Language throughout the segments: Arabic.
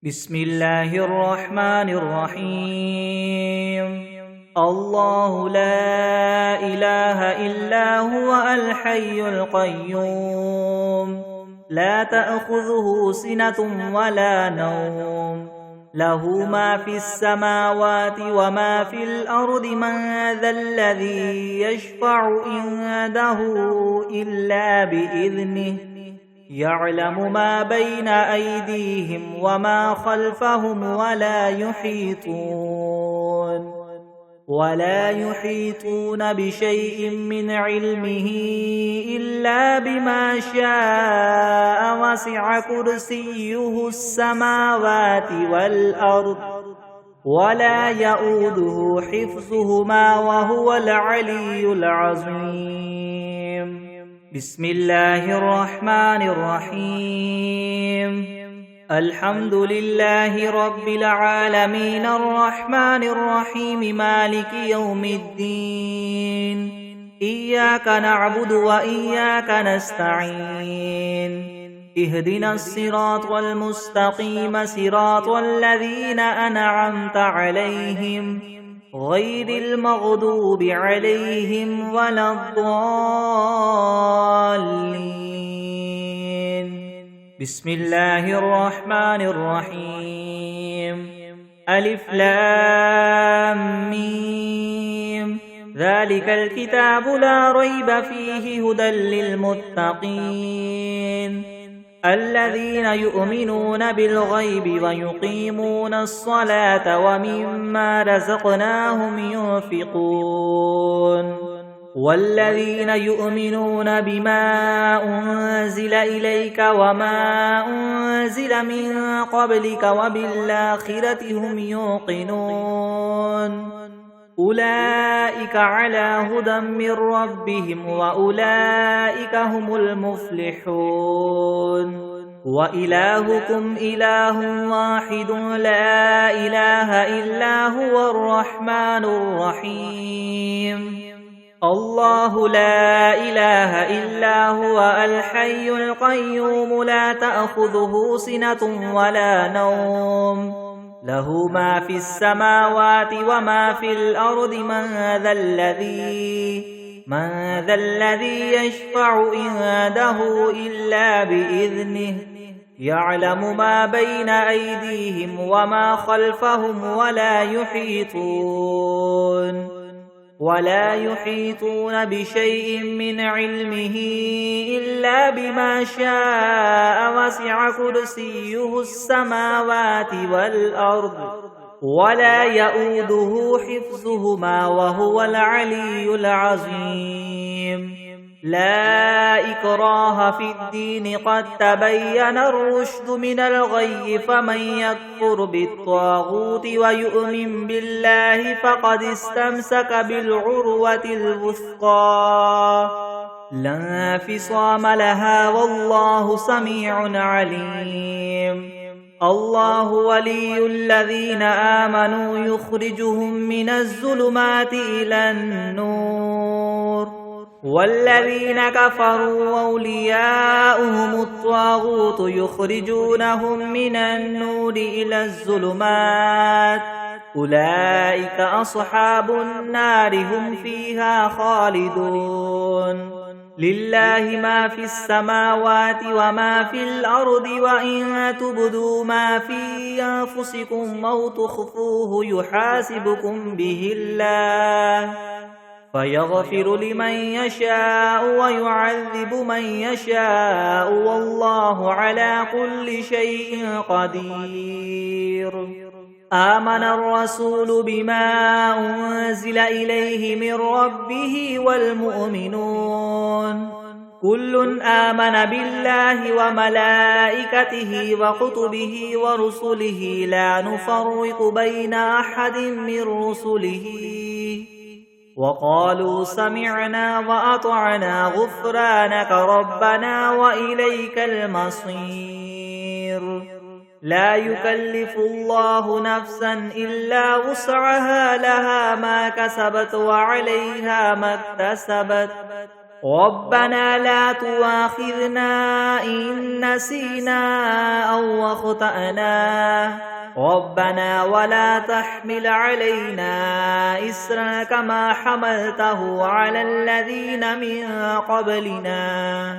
بسم الله الرحمن الرحيم. الله لا إله إلا هو الحي القيوم، لا تأخذه سنة ولا نوم، له ما في السماوات وما في الأرض. من ذا الذي يشفع عنده إلا بإذنه، يعلم ما بين أيديهم وما خلفهم ولا يحيطون بشيء من علمه إلا بما شاء. وسع كرسيه السماوات والأرض ولا يؤوده حفظهما وهو العلي العظيم. بسم الله الرحمن الرحيم. الحمد لله رب العالمين الرحمن الرحيم مالك يوم الدين. إياك نعبد وإياك نستعين. اهدنا الصراط المستقيم، صراط الذين أنعمت عليهم غير المغضوب عليهم ولا الضالين. بسم الله الرحمن الرحيم. ألف لام ميم. ذلك الكتاب لا ريب فيه هدى للمتقين الذين يؤمنون بالغيب ويقيمون الصلاة ومما رزقناهم ينفقون. والذين يؤمنون بما أنزل إليك وما أنزل من قبلك وبالآخرة هم يوقنون. أولئك على هدى من ربهم وأولئك هم المفلحون. وإلهكم إله واحد لا إله إلا هو الرحمن الرحيم. الله لا إله إلا هو الحي القيوم، لا تأخذه سنة ولا نوم، له ما في السماوات وما في الأرض. من ذا الذي يشفع عنده إلا بإذنه، يعلم ما بين أيديهم وما خلفهم ولا يحيطون بشيء من علمه إلا بما شاء. وسع كرسيه السماوات والأرض ولا يؤوده حفظهما وهو العلي العظيم. لا إكراه في الدين، قد تبين الرشد من الغي. فمن يكفر بالطاغوت ويؤمن بالله فقد استمسك بالعروة الوثقى لا انفصام لها، والله سميع عليم. الله ولي الذين آمنوا يخرجهم من الظلمات إلى النور، والذين كفروا أولياؤهم الطاغوت يخرجونهم من النور إلى الظلمات. أولئك أصحاب النار، هم فيها خالدون. لله ما في السماوات وما في الأرض، وإن تبدوا ما في أنفسكم أو تخفوه يحاسبكم به الله، فيغفر لمن يشاء ويعذب من يشاء، والله على كل شيء قدير. آمن الرسول بما أنزل إليه من ربه والمؤمنون كل آمن بالله وملائكته وكتبه ورسله لا نفرق بين أحد من رسله، وقالوا سمعنا وأطعنا غفرانك ربنا وإليك المصير. لا يكلف الله نفسا إلا وسعها، لها ما كسبت وعليها ما اكتسبت، ربنا لا تؤاخذنا إن نسينا أو أخطأنا ربنا ولا تحمل علينا إسرا كما حملته على الذين من قبلنا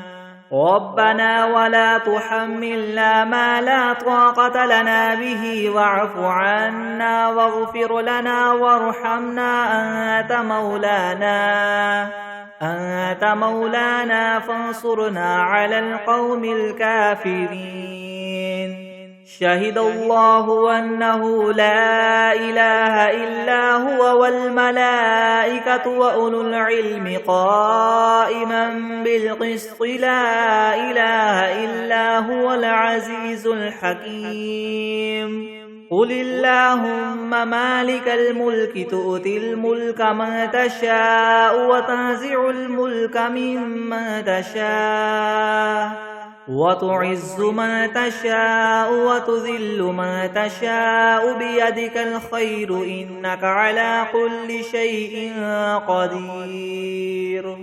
ربنا ولا تحملنا ما لا طاقة لنا به واعف عنا واغفر لنا وارحمنا أنت مولانا فانصرنا على القوم الكافرين شهد الله أنه لا إله إلا هو والملائكة وأولو العلم قائما بالقسط لا إله إلا هو العزيز الحكيم قل اللهم مالك الملك تؤتي الملك من تشاء وتنزع الملك ممن تشاء وتعز من تشاء وتذل من تشاء بيدك الخير إنك على كل شيء قدير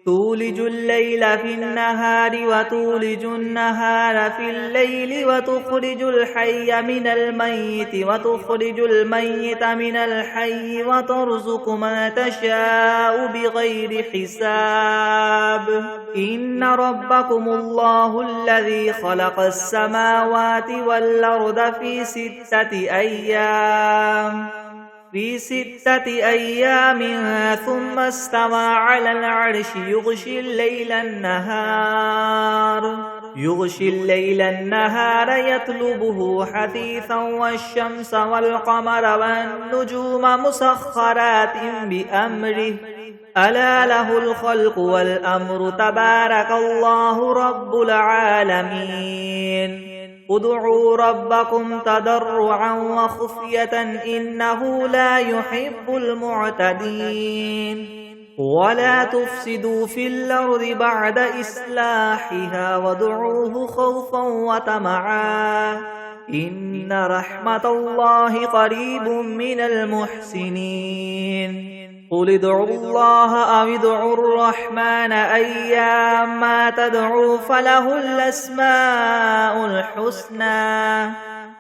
تولج الليل في النهار وتولج النهار في الليل وتخرج الحي من الميت وتخرج الميت من الحي وترزق من تشاء بغير حساب إن ربكم الله الذي خلق السماوات والأرض في 6 أيام ثم استوى على العرش يغشي الليل النهار يطلبه حثيثا والشمس والقمر والنجوم مسخرات بأمره ألا له الخلق والأمر تبارك الله رب العالمين ادعوا ربكم تضرعا وخفية إنه لا يحب المعتدين ولا تفسدوا في الأرض بعد إصلاحها وادعوه خوفا وطمعا إن رحمة الله قريب من المحسنين قل ادعوا الله أو ادعوا الرحمن أيما تدعوا فله الأسماء الحسنى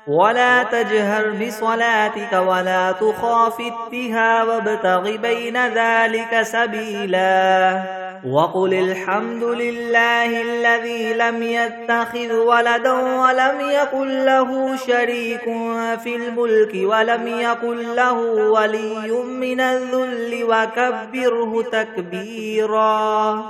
ولا تجهر بصلاتك ولا تخافت بها وابتغ بين ذلك سبيلا وقل الحمد لله الذي لم يتخذ ولدا ولم يكن له شريك في الملك ولم يكن له ولي من الذل وكبره تكبيرا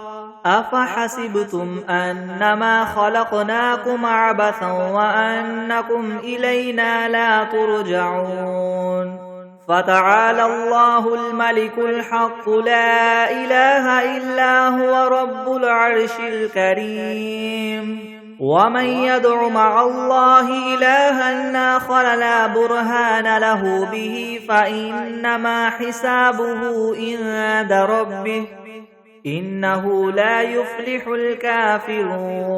أفحسبتم أنما خلقناكم عبثا وأنكم إلينا لا ترجعون فتعالى الله الملك الحق لا إله إلا هو رب العرش الكريم ومن يدع مع الله إلها آخر لا برهان له به فإنما حسابه عند ربه إنه لا يفلح الكافرون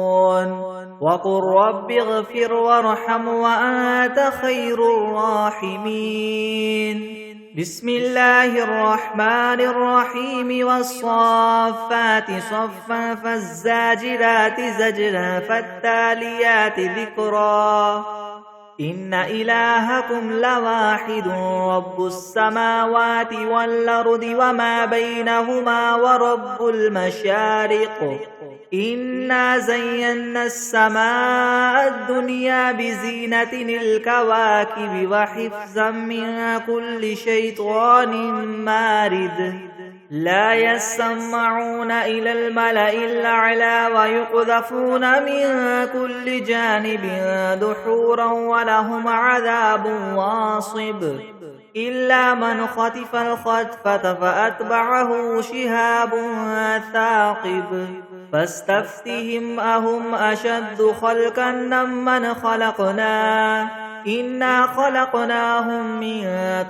وقل رب اغفر وارحم وأنت خير الراحمين بسم الله الرحمن الرحيم والصافات صفا فالزاجرات زجرا فالتاليات ذكرا إن إلهكم لواحد رب السماوات والأرض وما بينهما ورب المشارق إنا زينا السماء الدنيا بزينة الكواكب وحفظا من كل شيطان مارد لا يسمعون إلى الملأ الأعلى ويقذفون من كل جانب دحورا ولهم عذاب واصب إلا من خطف الخطفة فأتبعه شهاب ثاقب فاستفتهم أهم أشد خلقا ممن خلقنا إنا خلقناهم من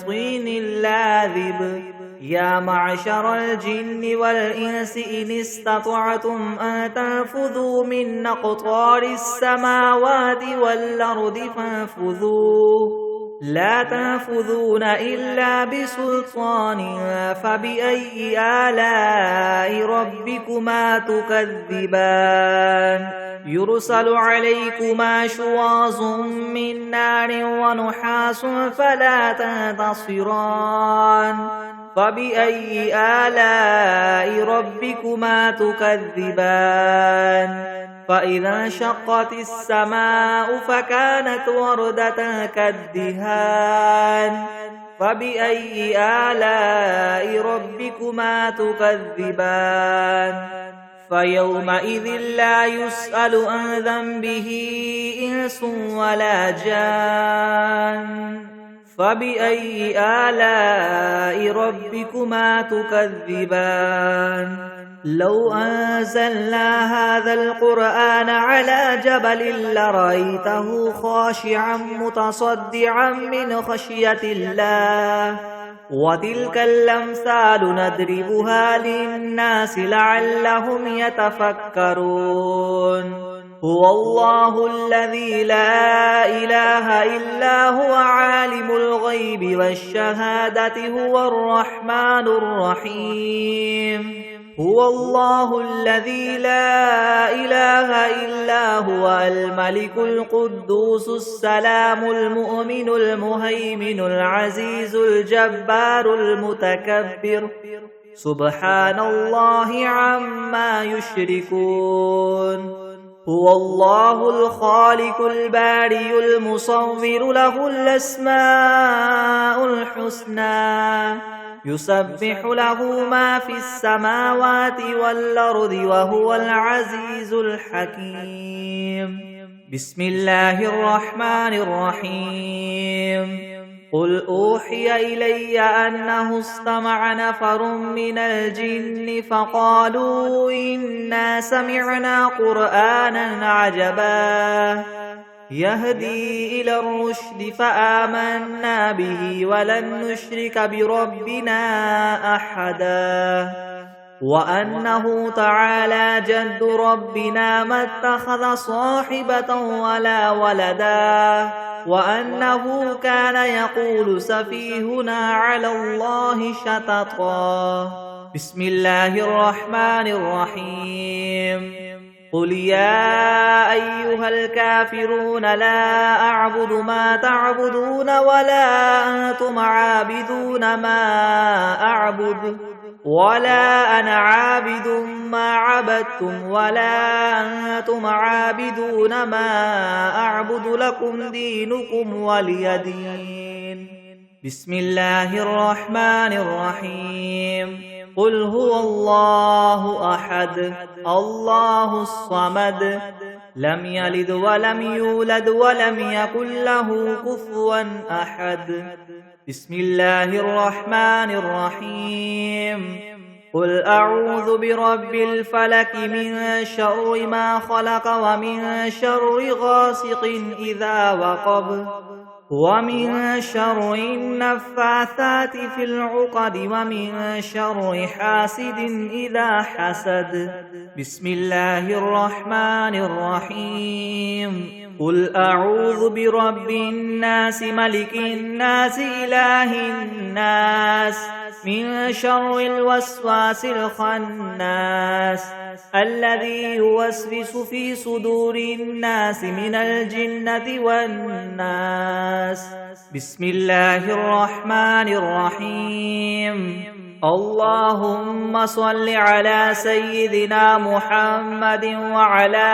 طين لاذب يا معشر الجن والإنس إن استطعتم أن تنفذوا من أقطار السماوات والأرض فانفذوا لا تنفذون إلا بسلطان فبأي آلاء ربكما تكذبان يرسل عليكما شواظ من نار ونحاس فلا تنتصران فبأي آلاء ربكما تكذبان فإذا انشقت السماء فكانت وردة كالدهان فبأي آلاء ربكما تكذبان فيومئذ لا يسأل عن ذنبه إنس ولا جان فبأي آلاء ربكما تكذبان لو أنزلنا هذا القرآن على جبل لرأيته خاشعا متصدعا من خشية الله وتلك الأمثال نضربها للناس لعلهم يتفكرون هو الله الذي لا إله إلا هو عالم الغيب والشهادة هو الرحمن الرحيم هو الله الذي لا إله إلا هو الملك القدوس السلام المؤمن المهيمن العزيز الجبار المتكبر سبحان الله عما يشركون هو الله الخالق البارئ المصور له الأسماء الحسنى يسبح له ما في السماوات والأرض وهو العزيز الحكيم بسم الله الرحمن الرحيم قل أوحي إلي أنه استمع نفر من الجن فقالوا إنا سمعنا قرآنا عجبا يهدي إلى الرشد فآمنا به ولن نشرك بربنا أحدا وأنه تعالى جد ربنا ما اتخذ صاحبة ولا ولدا وأنه كان يقول سفيهنا على الله شططا بسم الله الرحمن الرحيم قل يا أيها الكافرون لا أعبد ما تعبدون ولا أنتم عابدون ما أعبد ولا أنا عابد ما عبدتم ولا أنتم عابدون ما أعبد لكم دينكم ولي دين بسم الله الرحمن الرحيم قل هو الله أحد الله الصمد لم يلد ولم يولد ولم يكن له كفوا أحد بسم الله الرحمن الرحيم قل أعوذ برب الفلك من شر ما خلق ومن شر غاسق إذا وقب ومن شر النفاثات في العقد ومن شر حاسد إذا حسد بسم الله الرحمن الرحيم قل أعوذ برب الناس ملك الناس إله الناس من شر الوسواس الخناس الذي يوسوس في صدور الناس من الجنة والناس بسم الله الرحمن الرحيم اللهم صل على سيدنا محمد وعلى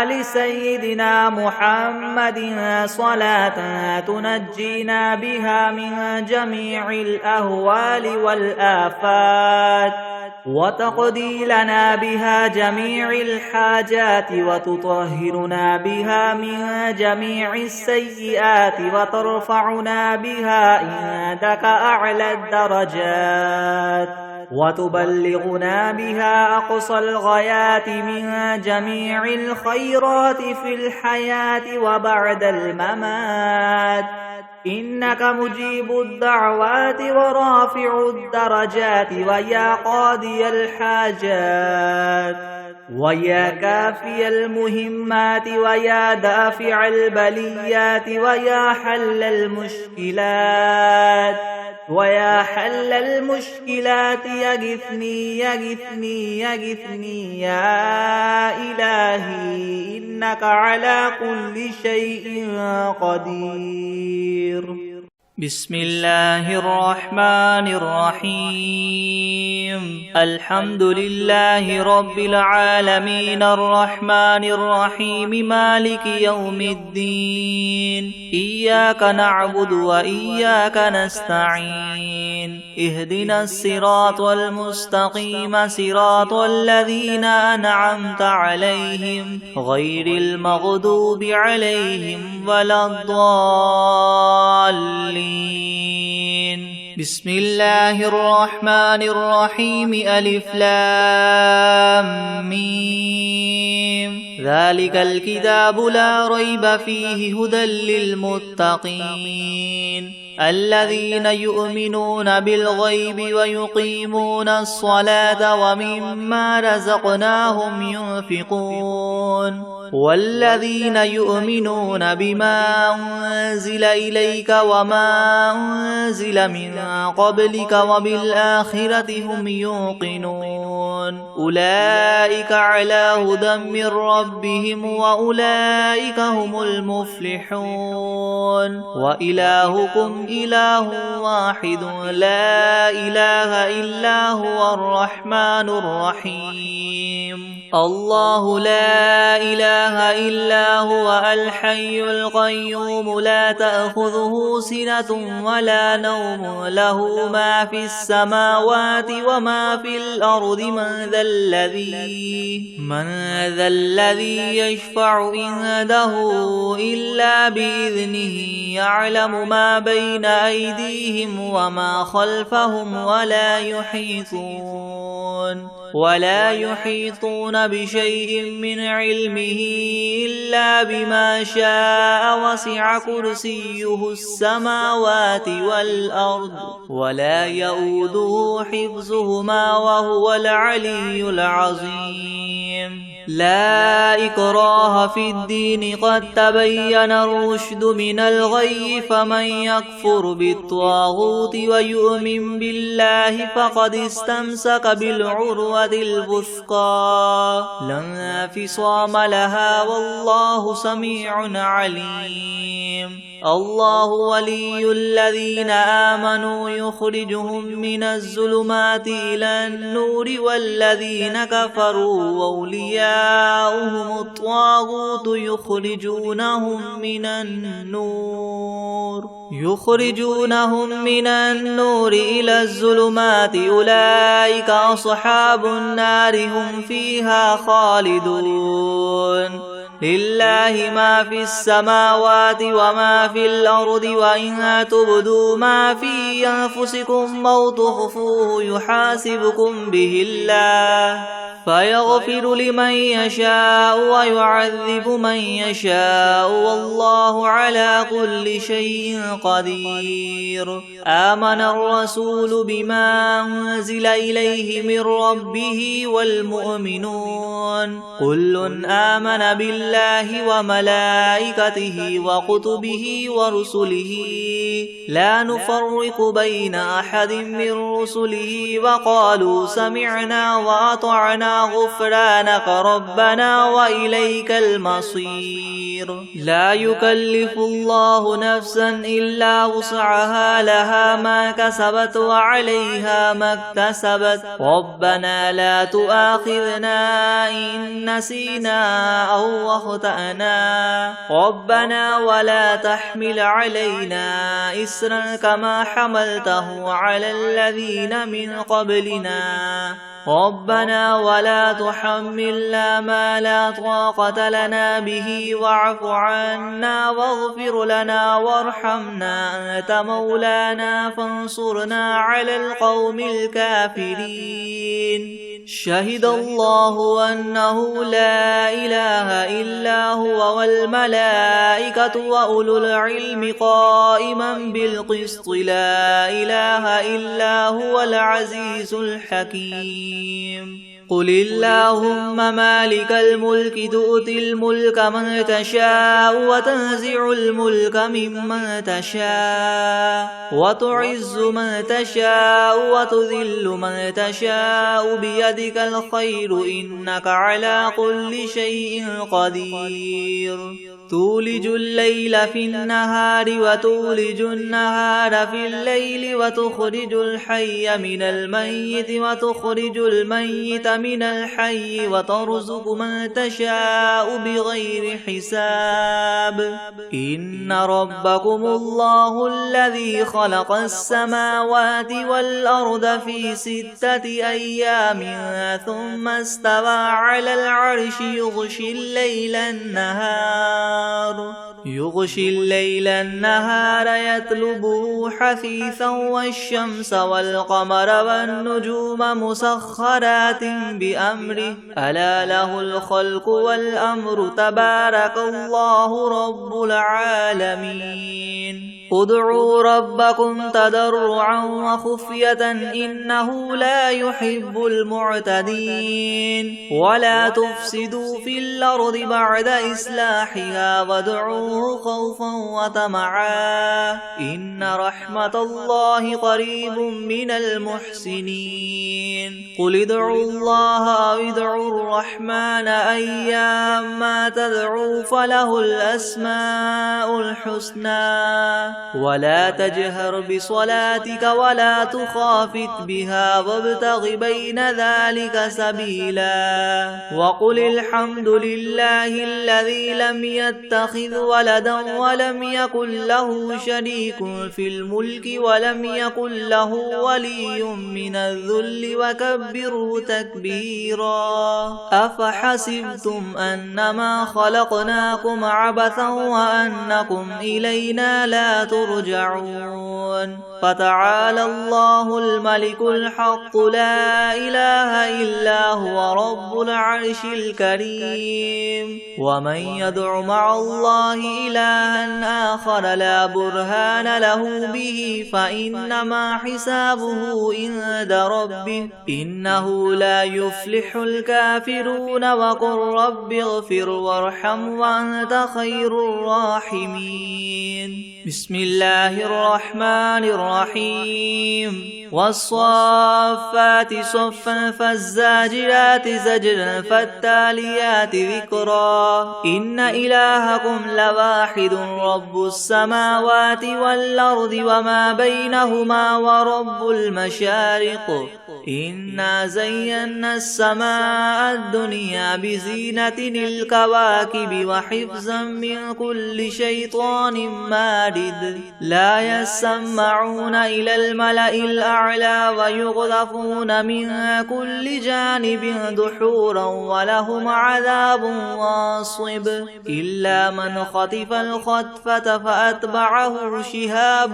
آل سيدنا محمد صلاة تنجينا بها من جميع الأهوال والآفات وتقضي لنا بها جميع الحاجات وتطهرنا بها من جميع السيئات وترفعنا بها عندك أعلى الدرجات وتبلغنا بها أقصى الغايات من جميع الخيرات في الحياة وبعد الممات إنك مجيب الدعوات ورافع الدرجات ويا قاضي الحاجات ويا كافي المهمات ويا دافع البليات ويا حل المشكلات يغثني يا إلهي إنك على كل شيء قدير. بسم الله الرحمن الرحيم. الحمد لله رب العالمين الرحمن الرحيم مالك يوم الدين. إياك نعبد وإياك نستعين. اهدنا الصراط المستقيم صراط الذين أنعمت عليهم غير المغضوب عليهم ولا الضالين. بسم الله الرحمن الرحيم. ألف لام ميم. ذلك الكتاب لا ريب فيه هدى للمتقين الذين يؤمنون بالغيب ويقيمون الصلاة ومما رزقناهم ينفقون والذين يؤمنون بما أنزل إليك وما أنزل من قبلك وبالآخرة هم يوقنون أولئك على هدى من ربهم وأولئك هم المفلحون. وإلهكم إله واحد لا إله إلا هو الرحمن الرحيم. الله لا إله إلا هو الحي القيوم لا تأخذه سنة ولا نوم له ما في السماوات وما في الأرض. من ذا الذي يشفع عنده إلا بإذنه يعلم ما بين أيديهم وما خلفهم ولا يحيطون بشيء من علمه إلا بما شاء. وسع كرسيه السماوات والأرض ولا يؤوده حفظهما وهو العلي العظيم. لا إكراه في الدين قد تبين الرشد من الغي فمن يكفر بالطاغوت ويؤمن بالله فقد استمسك بالعروة الوثقى لا انفصام لها والله سميع عليم. الله ولي الذين آمنوا يخرجهم من الظلمات إلى النور والذين كفروا أولياؤهم الطاغوت يخرجونهم من النور إلى الظلمات أولئك أصحاب النار هم فيها خالدون. لله ما في السماوات وما في الأرض وإن تبدوا ما في أنفسكم أو تخفوه يحاسبكم به الله فيغفر لمن يشاء ويعذب من يشاء والله على كل شيء قدير. آمن الرسول بما أنزل إليه من ربه والمؤمنون كل آمن بالله وملائكته وكتبه ورسله لا نفرق بين أحد من رسله وقالوا سمعنا وأطعنا غفرانك ربنا وإليك المصير. لا يكلف الله نفسا إلا وسعها لها ما كسبت وعليها ما اكتسبت ربنا لا تؤاخذنا إن نسينا أو أخطأنا ربنا ولا تحمل علينا إسرا كما حملته على الذين من قبلنا ربنا ولا تحملنا ما لا طاقة لنا به واعف عنا واغفر لنا وارحمنا أنت مولانا فانصرنا على القوم الكافرين. شهد الله أنه لا إله إلا هو والملائكة وأولو العلم قائما بالقسط لا إله إلا هو العزيز الحكيم. قل اللهم مالك الملك تؤتي الملك من تشاء وتنزع الملك ممن تشاء وتعز من تشاء وتذل من تشاء بيدك الخير إنك على كل شيء قدير تولج الليل في النهار وتولج النهار في الليل وتخرج الحي من الميت وتخرج الميت من الحي وترزق من تشاء بغير حساب إن ربكم الله الذي خلق السماوات والأرض في 6 أيام ثم استوى على العرش يغشي الليل النهار يطلبه حثيثا والشمس والقمر والنجوم مسخرات بأمره ألا له الخلق والأمر تبارك الله رب العالمين ادعوا ربكم تضرعا وخفية إنه لا يحب المعتدين ولا تفسدوا في الأرض بعد إصلاحها وادعوه خوفا وطمعا إن رحمة الله قريب من المحسنين قل ادعوا الله أو ادعوا الرحمن أيما تدعوا فله الأسماء الحسنى ولا تجهر بصلاتك ولا تخافت بها وابتغ بين ذلك سبيلا وقل الحمد لله الذي لم يتخذ ولدا ولم يكن له شريك في الملك ولم يكن له ولي من الذل وكبره تكبيرا أفحسبتم أنما خلقناكم عبثا وأنكم إلينا لا ترجعون فتعالى الله الملك الحق لا إله إلا هو رب العرش الكريم ومن يدع مع الله إلها آخر لا برهان له به فإنما حسابه عند ربه إنه لا يفلح الكافرون وقل رب اغفر وارحم وأنت خير الراحمين بسم الله الرحمن الرحيم والصافات صفا فالزاجرات زجرا فالتاليات ذكرا إن إلهكم لواحد رب السماوات والأرض وما بينهما ورب المشارق إنا زينا السماء الدنيا بزينة الكواكب وحفظا من كل شيطان مارد لا يسمعون إلى الملأ الأعلى ويقذفون من كل جانب دحورا ولهم عذاب واصب إلا من خطف الخطفة فأتبعه شهاب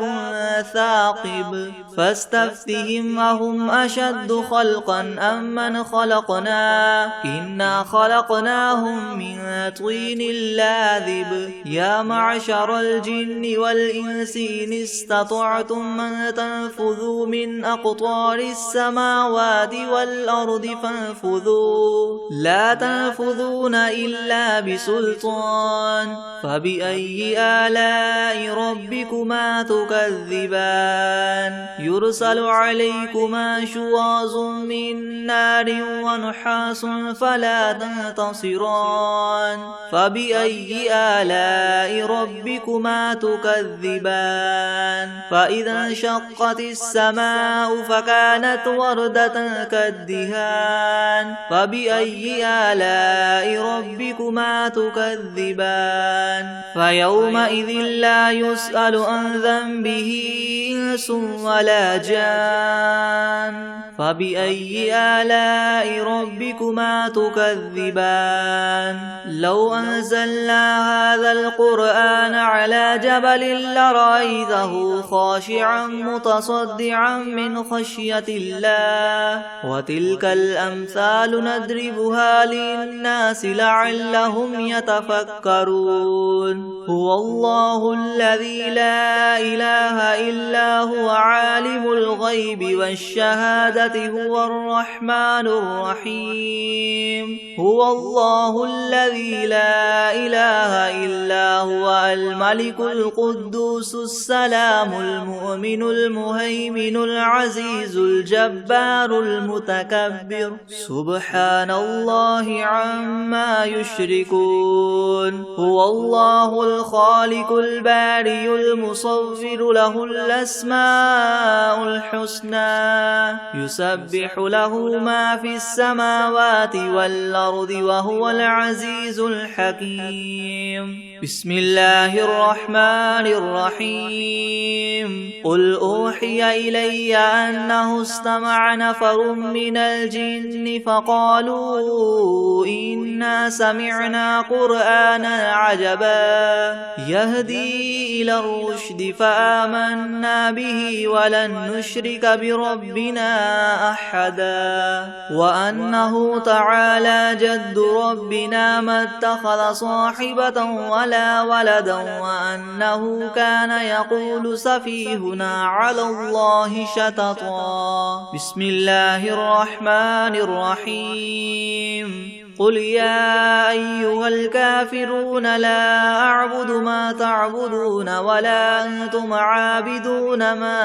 ثاقب فاستفتهم أهم أشد خلقا أم من خلقنا إنا خلقناهم من طين لاذب يا معشر الجن والإنس إن استطعتم من تنفذوا من أقطار السماوات والأرض فانفذوا لا تنفذون إلا بسلطان فبأي آلاء ربكما تكذبان يرسل عليكما شواظ من نار ونحاس فلا تنتصران فبأي آلاء ربكما تكذبان فإذا انشقت السماء فكانت وردة كالدهان فبأي آلاء ربكما تكذبان فيومئذ لا يسأل عن ذنبه إنس ولا جان فبأي آلاء ربكما تكذبان لو أنزلنا هذا القرآن على جبل لرأيته خاشعا متصدعا من خشية الله وتلك الأمثال نضربها للناس لعلهم يتفكرون هو الله الذي لا إله إلا هو عالم الغيب والشهادة هو الرحمن الرحيم هو الله الذي لا إله إلا هو الملك القدوس السلام المؤمن المهيمن العزيز الجبار المتكبر سبحان الله عما يشركون هو الله الخالق البارئ المصور له الأسماء الحسنى يسبح له ما في السماوات والأرض وهو العزيز الحكيم بسم الله الرحمن الرحيم قل أوحي إلي أنه استمع نفر من الجن فقالوا إنا سمعنا قرآنا عجبا يهدي إلى الرشد فآمنا به ولن نشرك بربنا أحدا وأنه تعالى جد ربنا ما اتخذ صاحبة ولا ولدا وأنه كان يقول سفيهنا على الله شططا بسم الله الرحمن الرحيم قل يا أيها الكافرون لا أعبد ما تعبدون ولا أنتم عابدون ما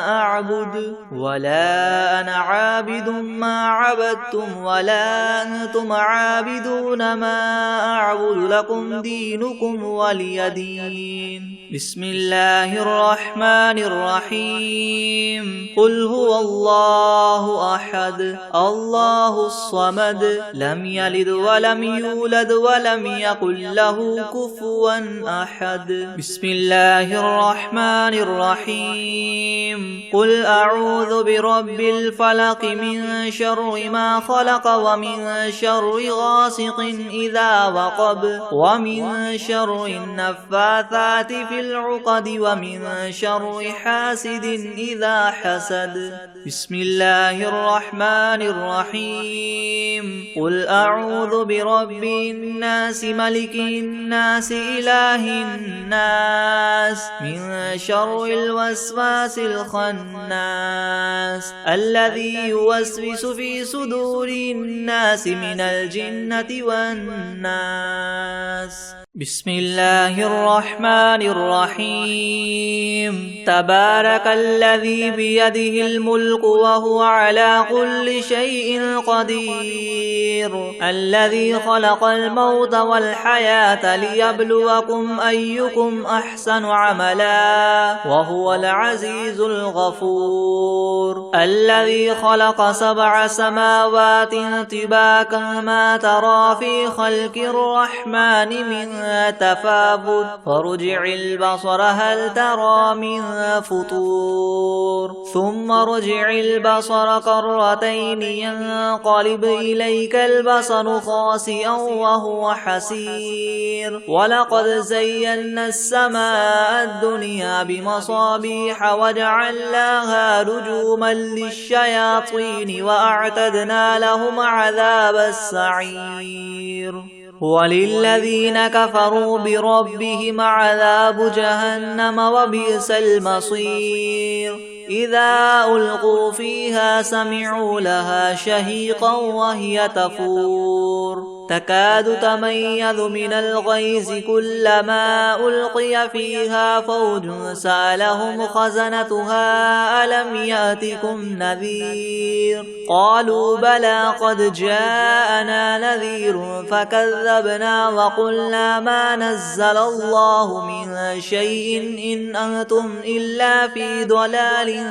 أعبد ولا أنا عابد ما عبدتم ولا أنتم عابدون ما أعبد لكم دينكم ولي دين بسم الله الرحمن الرحيم قل هو الله أحد الله الصمد لم يلد ولم يولد ولم يكن له كفوا أحد بسم الله الرحمن الرحيم قل أعوذ برب الفلق من شر ما خلق ومن شر غاسق إذا وقب ومن شر النفاثات في العقد ومن شر حاسد إذا حسد بسم الله الرحمن الرحيم قل أعوذ برب الناس ملك الناس إله الناس من شر الوسواس الخناس الذي يوسوس في صدور الناس من الجنة والناس بسم الله الرحمن الرحيم تبارك الذي بيده الملك وهو على كل شيء قدير الذي خلق الموت والحياة ليبلوكم أيكم أحسن عملا وهو العزيز الغفور الذي خلق 7 سماوات طباقا ما ترى في خلق الرحمن من تفاوت فارجع البصر هل ترى من فطور ثم ارجع البصر كرتين ينقلب إليك البصر خاسئا وهو حسير ولقد زينا السماء الدنيا بمصابيح وجعلناها رجوما للشياطين وأعتدنا لهم عذاب السعير وللذين كفروا بربهم عذاب جهنم وبئس المصير إذا ألقوا فيها سمعوا لها شهيقا وهي تفور تكاد تميز من الغيظ كلما ألقي فيها فوج سألهم خزنتها ألم يأتكم نذير قالوا بلى قد جاءنا نذير فكذبنا وقلنا ما نزل الله من شيء إن أنتم إلا في ضلال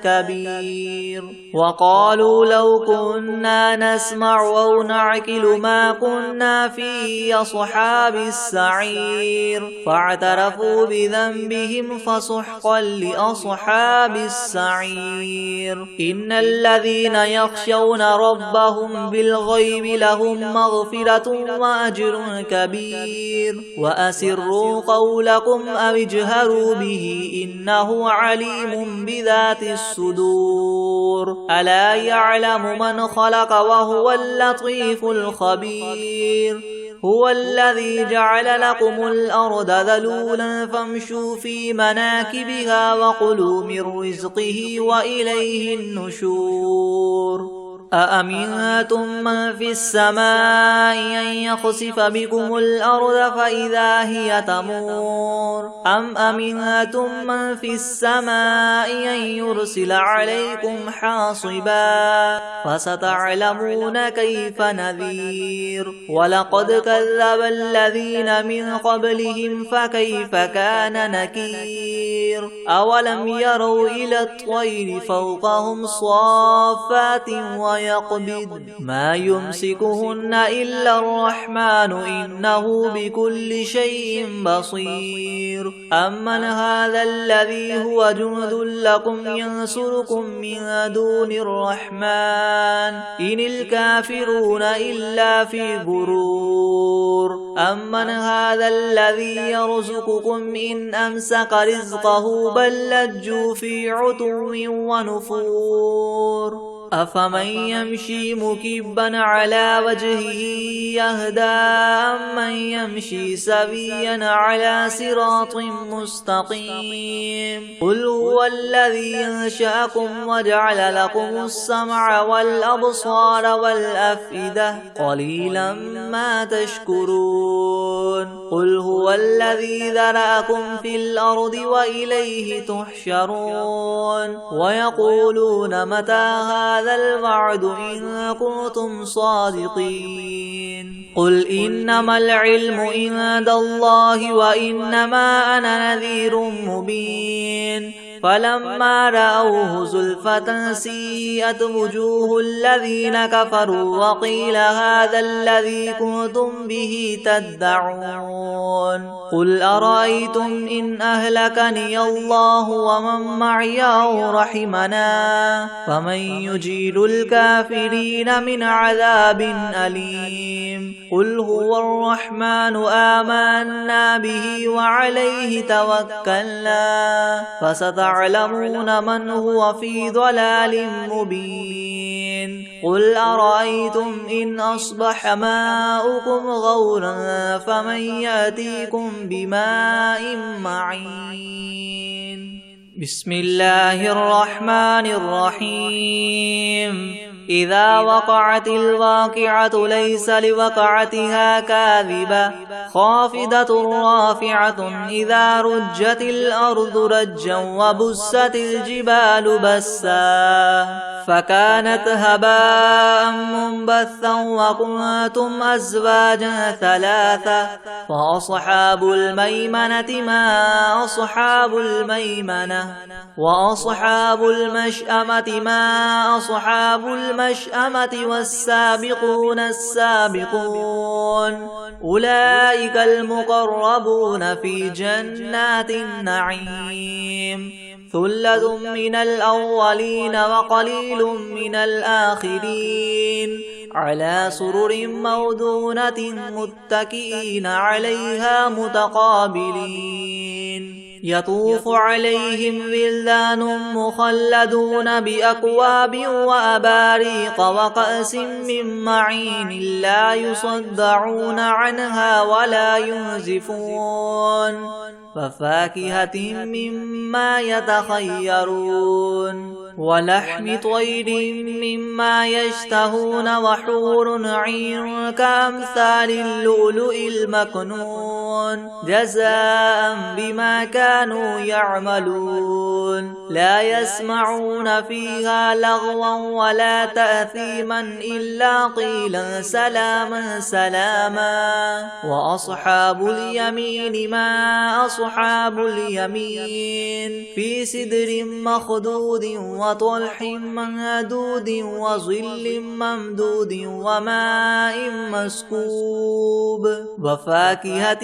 كبير وقالوا لو كنا نسمع أو نعقل ما كنا في أصحاب السعير فاعترفوا بذنبهم فسحقا لأصحاب السعير إن الذين يخشون ربهم بالغيب لهم مغفرة وأجر كبير وأسروا قولكم أو اجهروا به إنه عليم بذات الصدور ألا يعلم من خلق وهو اللطيف الخبير هو الذي جعل لكم الأرض ذلولا فامشوا في مناكبها وكلوا من رزقه وإليه النشور أأمنتم من في السماء أن يخسف بكم الأرض فإذا هي تمور أم أمنتم من في السماء أن يرسل عليكم حاصبا فستعلمون كيف نذير ولقد كذب الذين من قبلهم فكيف كان نكير أولم يروا إلى الطير فوقهم صافات ويقبض ما يمسكهن إلا الرحمن إنه بكل شيء بصير أمن هذا الذي هو جند لكم ينصركم من دون الرحمن إن الكافرون إلا في غرور أمن هذا الذي يرزقكم إن أمسك رزقه بل لجوا في عتو ونفور أفمن يمشي مكبا على وجهه يهدى أمن يمشي سويا على صراط مستقيم قل هو الذي أنشأكم وجعل لكم السمع والأبصار والأفئدة قليلا ما تشكرون قل هو الذي ذرأكم في الأرض وإليه تحشرون ويقولون متى هذا الوعد إن كنتم صادقين قل إنما العلم عند الله وإنما أنا نذير مبين فلما رأوه زلفة سيئت وجوه الذين كفروا وقيل هذا الذي كنتم به تدعون قل أرأيتم إن أهلكني الله ومن معي أو رحمنا فمن يجير الكافرين من عذاب أليم قل هو الرحمن آمنا به وعليه توكلنا فستعلمون من هو في ضلال مبين قل أرأيتم إن أصبح ماؤكم غورا فمن يأتيكم بماء معين بسم الله الرحمن الرحيم إذا وقعت الواقعة ليس لوقعتها كاذبة خافضة رافعة إذا رجت الأرض رجا وبست الجبال بسا فكانت هباء منبثا وكنتم أزواجا ثلاثة فأصحاب الميمنة ما أصحاب الميمنة وأصحاب المشأمة ما أصحاب المشأمة والسابقون السابقون أولئك المقربون في جنات النعيم ثلة من الأولين وقليل من الآخرين على سرر موضونة متكئين عليها متقابلين يطوف عليهم ولدان مخلدون بأكواب وأباريق وكأس من معين لا يصدعون عنها ولا ينزفون وفاكهة مما يتخيرون ولحم طير مما يشتهون وحور عين كأمثال اللؤلؤ المكنون جزاء بما كانوا يعملون لا يسمعون فيها لغوا ولا تأثيما إلا قيلا سلاما سلاما وأصحاب اليمين ما أصحاب اليمين في سدر مخدود وطلح منضود وظل ممدود وماء مسكوب وفاكهة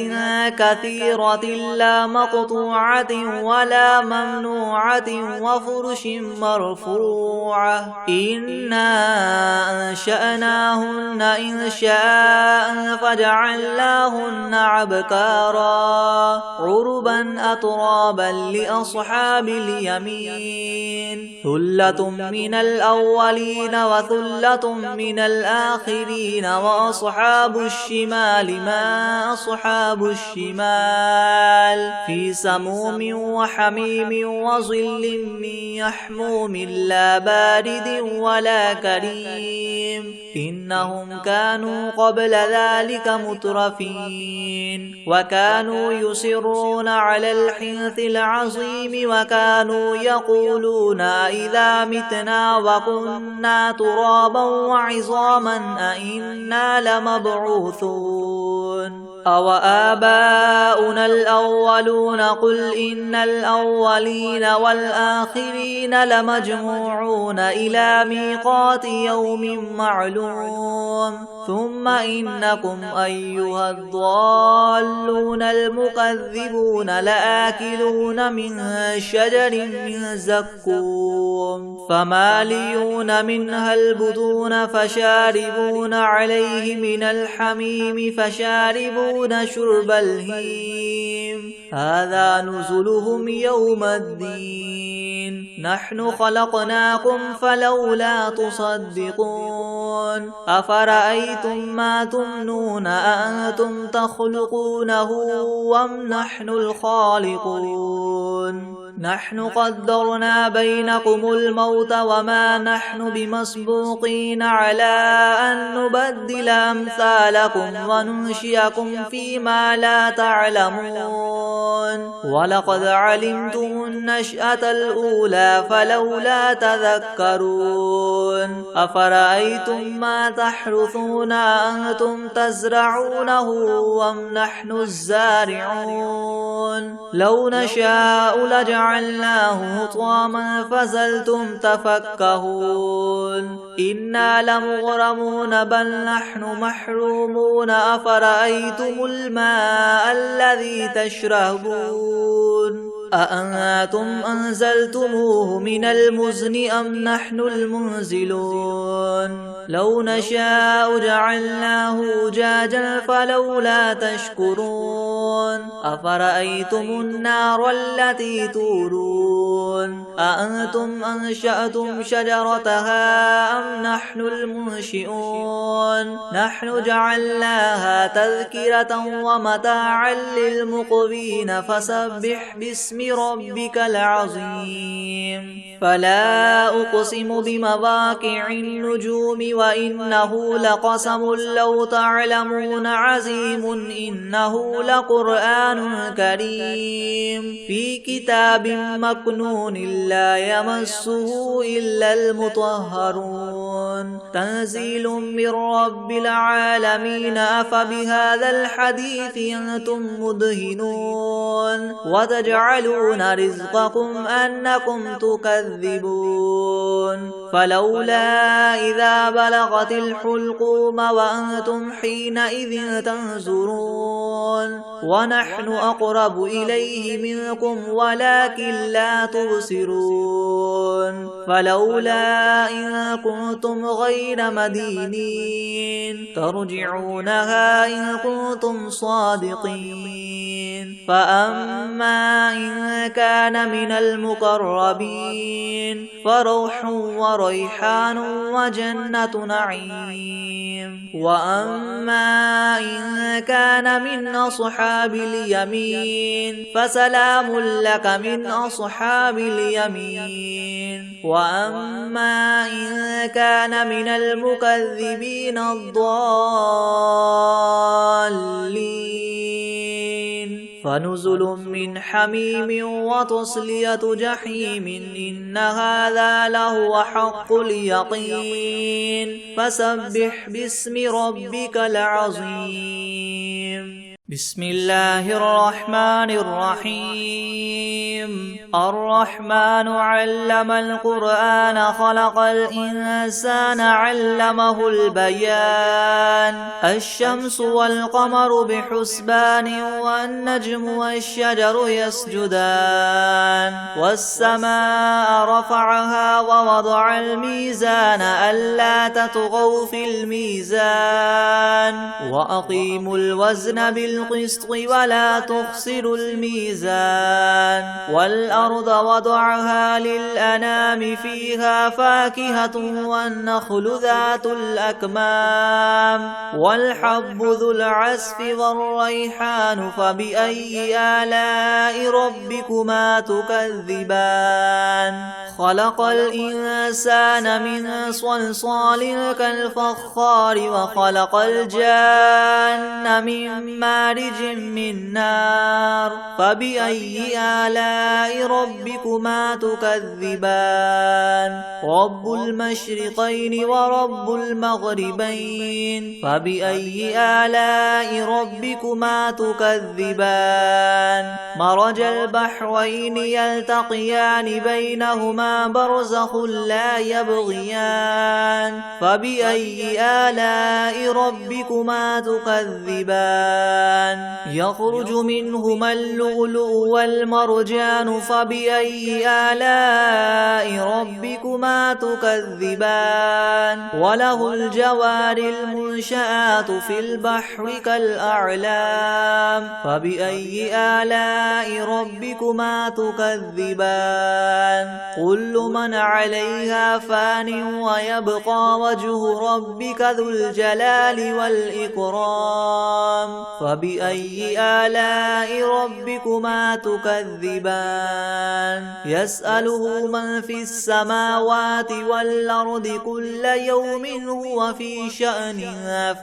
كثيرة لا مقطوعة ولا ممنوعة وفرش مرفوعة إنا أنشأناهن إنشاء فجعلناهن عبكارا عربا أترابا لأصحاب اليمين ثلة من الأولين وثلة من الآخرين وأصحاب الشمال ما أصحاب الشمال في سموم وحميم وظل من يحموم لا بارد ولا كريم إنهم كانوا قبل ذلك مترفين وكانوا يصرون على الحنث العظيم وكانوا يقولون إذا متنا وكنا ترابا وعظاما أئنا لمبعوثون أو آباؤنا الأولون قل إن الأولين والآخرين لمجموعون إلى ميقات يوم معلوم ثم إنكم أيها الضالون المكذبون لآكلون من شجر من زقوم فماليون منها البطون فشاربون عليه من الحميم فشاربون شرب الهيم هذا نزلهم يوم الدين نحن خلقناكم فلولا تصدقون أفرأيتم ما تمنون أأنتم تخلقونه أم نحن الخالقون نحن قدرنا بينكم الموت وما نحن بمسبوقين على أن نبدل أمثالكم وننشئكم فيما لا تعلمون ولقد علمتم النشأة الأولى فلولا تذكرون أفرأيتم ما تحرثون أنتم تزرعونه أم نحن الزارعون لو نشاء لجعلناه حطاما فظلتم تفكهون إنا لمغرمون بل نحن محرومون أفرأيتم الماء الذي تشربون أأنتم أنزلتموه من المزن أم نحن المنزلون لو نشاء جعلناه أجاجا فلولا تشكرون أفرأيتم النار التي تورون أأنتم أنشأتم شجرتها أم نحن المنشئون نحن جعلناها تذكرة ومتاعا للمقوين فسبح باسم ربك العظيم فلا أقسم بمواقع النجوم وإنه لقسم لو تعلمون عظيم إنه لقرآن كريم في كتاب مكنون لا يمسه إلا المطهرون تنزيل من رب العالمين أفبهذا الحديث أنتم مدهنون وتجعلون رزقكم أنكم تكذبون فلولا إذا بلغت الحلقوم وأنتم حينئذ تنظرون ونحن أقرب إليه منكم ولكن لا تبصرون فلولا إن كنتم غير مدينين ترجعونها إن كنتم صادقين فأما إن كان من المقربين فروح وريحان وجنة نعيم وأما إن كان من أصحاب اليمين فسلام لك من أصحاب اليمين وأما إن كان من المكذبين الضالين فنزل من حميم وتصلية جحيم إن هذا لهو حق اليقين فسبح باسم ربك العظيم بسم الله الرحمن الرحيم الرحمن علم القرآن خلق الإنسان علمه البيان الشمس والقمر بحسبان والنجم والشجر يسجدان والسماء رفعها ووضع الميزان ألا تطغوا في الميزان وأقيموا الوزن بالقسط بالقسط ولا تخسروا الميزان والأرض وضعها للأنام فيها فاكهة والنخل ذات الأكمام والحب ذو العصف والريحان فبأي آلاء ربكما تكذبان خلق الإنسان من صلصال كالفخار وخلق الجان من مارج من نار فبأي آلاء ربكما تكذبان رب المشرقين ورب المغربين فبأي آلاء ربكما تكذبان مرج البحرين يلتقيان بينهما برزخ لا يبغيان فبأي آلاء ربكما تكذبان يخرج منهما اللؤلؤ والمرجان فبأي آلاء ربكما تكذبان وله الجوار المنشآت في البحر كالأعلام فبأي آلاء ربكما تكذبان كل من عليها فان ويبقى وجه ربك ذو الجلال والإكرام فبأي آلاء ربكما تكذبان يسأله من في السماوات والأرض كل يوم هو في شأن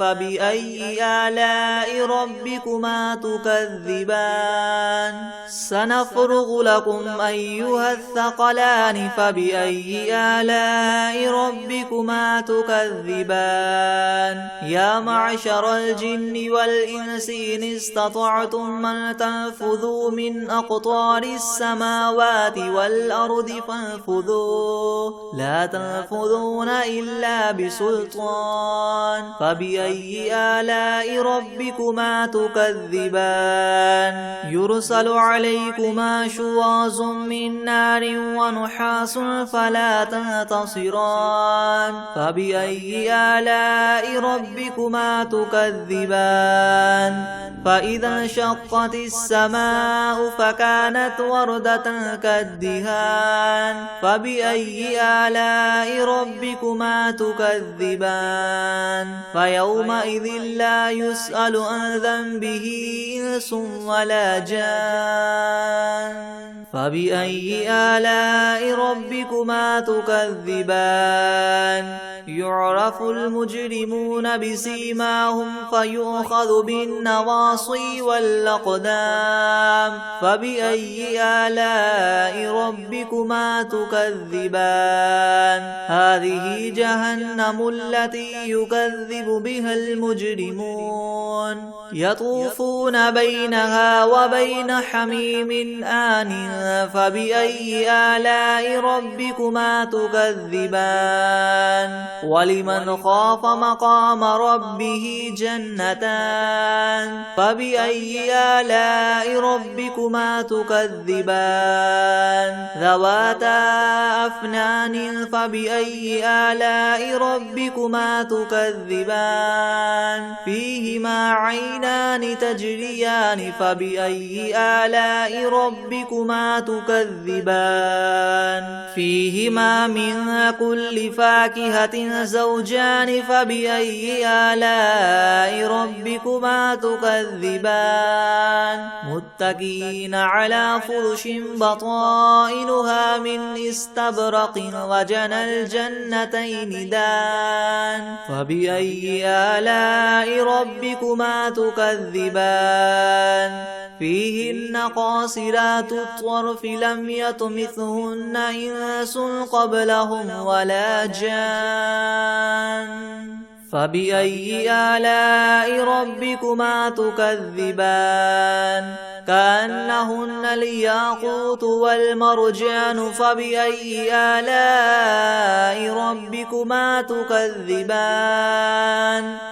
فبأي آلاء ربكما تكذبان سنفرغ لكم أيها الثقلان فبأي آلاء ربكما تكذبان يا معشر الجن والإنس إن استطعتم أن تنفذوا من أقطار السماوات والأرض فانفذوا لا تنفذون إلا بسلطان فبأي آلاء ربكما تكذبان يرسل عليكما شواظ من نار ونحاس فلا تنتصران فبأي آلاء ربكما تكذبان فإذا انشقت السماء فكانت وردة كالدهان فبأي آلاء ربكما تكذبان فيومئذ لا يسأل عن ذنبه إنس ولا جان فبأي آلاء ربكما تكذبان يعرف المجرمون بسيماهم فيؤخذ بالنواصي والأقدام فبأي آلاء ربكما تكذبان هذه جهنم التي يكذب بها المجرمون يطوفون بينها وبين حميم آن فبأي آلاء ربكما تكذبان ولمن خاف مقام ربه جنتان فبأي آلاء ربكما تكذبان ذواتا أفنان فبأي آلاء ربكما تكذبان فيهما عينان تجريان فبأي آلاء ربكما تكذبان فيهما من كل فاكهة زوجان فبأي آلاء ربكما تكذبان متكئين على فرش بطائنها من استبرق وجنى الجنتين دان فبأي آلاء ربكما تكذبان فيهن قاصرات الطرف لم يطمثهن إنس قبلهم ولا جان فبأي آلاء ربكما تكذبان كأنهن الياقوت والمرجان فبأي آلاء ربكما تكذبان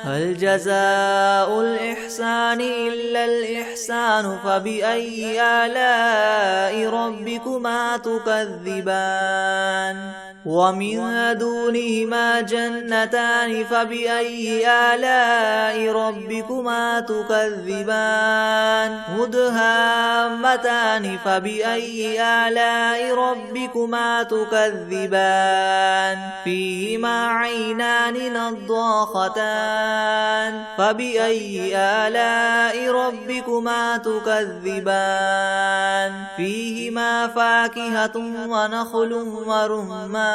هل جزاء الإحسان إلا الإحسان فبأي آلاء ربكما تكذبان ومن دونهما جنتان فبأي آلاء ربكما تكذبان مدهامتان فبأي آلاء ربكما تكذبان فيهما عينان نضاختان فبأي آلاء ربكما تكذبان فيهما فاكهة ونخل ورمان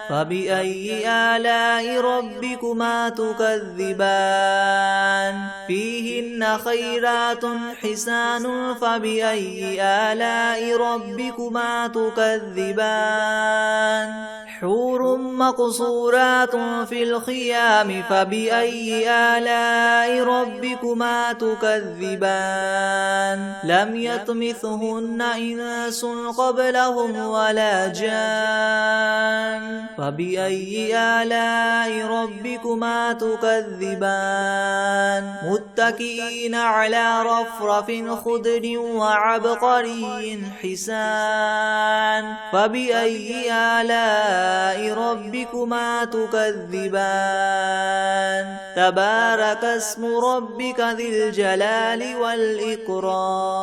فبأي آلاء ربكما تكذبان فيهن خيرات حسان فبأي آلاء ربكما تكذبان حور مقصورات في الخيام فبأي آلاء ربكما تكذبان لم يطمثهن إنس قبلهم ولا جان فبأي آلاء ربكما تكذبان متكئين على رفرف خضر وعبقري حسان فبأي آلاء ربكما تكذبان تبارك اسم ربك ذي الجلال والإكرام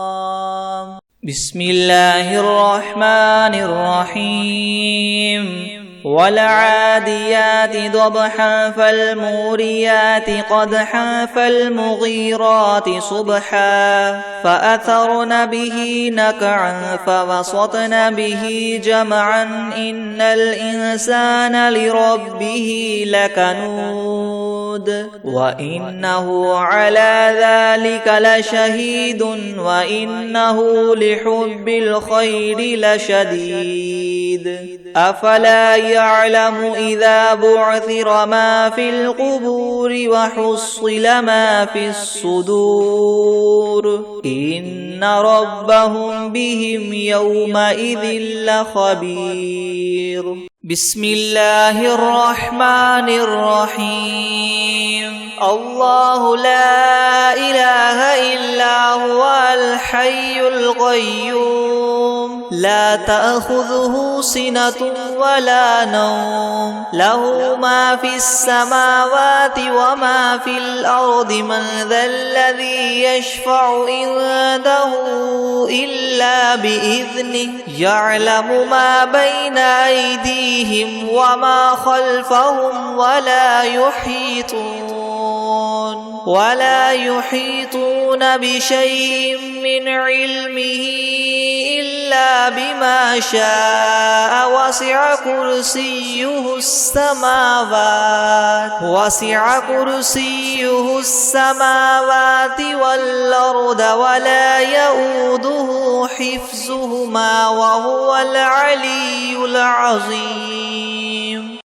بسم الله الرحمن الرحيم والعاديات ضبحا فالموريات قدحا فالمغيرات صبحا فأثرن به نقعا فوسطن به جمعا إن الإنسان لربه لكنود وإنه على ذلك لشهيد وإنه لحب الخير لشديد أفلا يعلم إذا بعثر ما في القبور وحصل ما في الصدور إن ربهم بهم يومئذ لخبير بسم الله الرحمن الرحيم الله لا إله إلا هو الحي القيوم لا تأخذه سنة ولا نوم له ما في السماوات وما في الأرض من ذا الذي يشفع عنده إلا بإذنه يعلم ما بين أيديهم وما خلفهم ولا يحيطون بشيء من علمه إلا بما شاء وسع كرسيه السماوات والأرض ولا يؤوده حفظهما وهو العلي العظيم